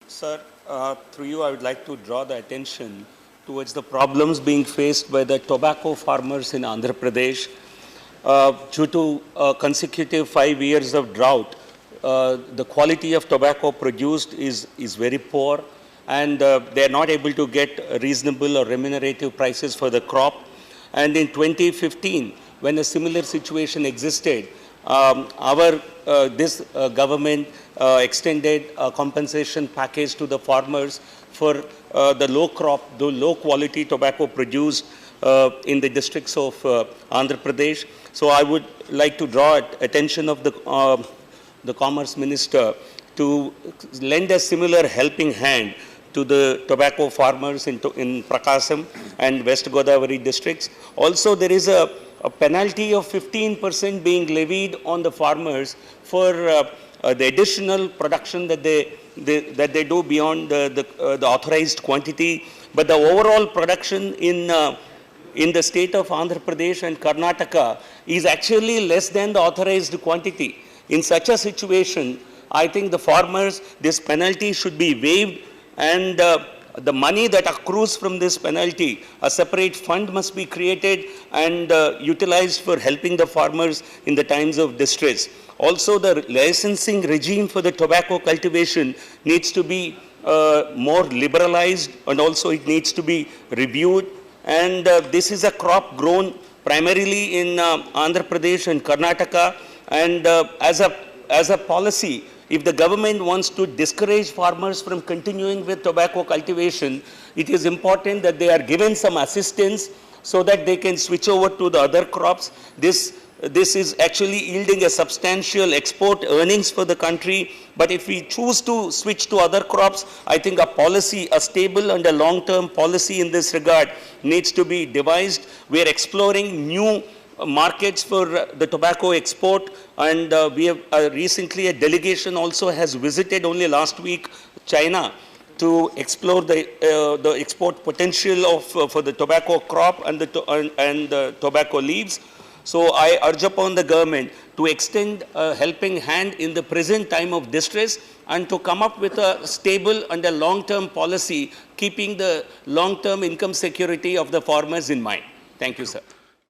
Sir, through you, I would like to draw the attention towards the problems being faced by the tobacco farmers in Andhra Pradesh. Due to consecutive 5 years of drought, the quality of tobacco produced is very poor, and they are not able to get reasonable or remunerative prices for the crop. And in 2015, when a similar situation existed, this government extended a compensation package to the farmers for the low quality tobacco produced in the districts of Andhra Pradesh. So I would like to draw attention of the Commerce Minister to lend a similar helping hand to the tobacco farmers in Prakasam and West Godavari districts. Also, there is a penalty of 15% being levied on the farmers for the additional production that they do beyond the authorized quantity. But the overall production in the state of Andhra Pradesh and Karnataka is actually less than the authorized quantity. In such a situation, I think the farmers, this penalty should be waived, and the money that accrues from this penalty, a separate fund must be created and utilized for helping the farmers in the times of distress. Also, the licensing regime for the tobacco cultivation needs to be more liberalized, and also it needs to be reviewed. And this is a crop grown primarily in Andhra Pradesh and Karnataka, and as a policy, if the government wants to discourage farmers from continuing with tobacco cultivation, it is important that they are given some assistance so that they can switch over to the other crops. This is actually yielding a substantial export earnings for the country. But if we choose to switch to other crops, I think a stable and a long-term policy in this regard needs to be devised. We are exploring new markets for the tobacco export, and we have recently a delegation also has visited only last week China to explore the export potential for the tobacco crop and the tobacco leaves. So I urge upon the government to extend a helping hand in the present time of distress and to come up with a stable and a long-term policy, keeping the long-term income security of the farmers in mind. Thank you, sir.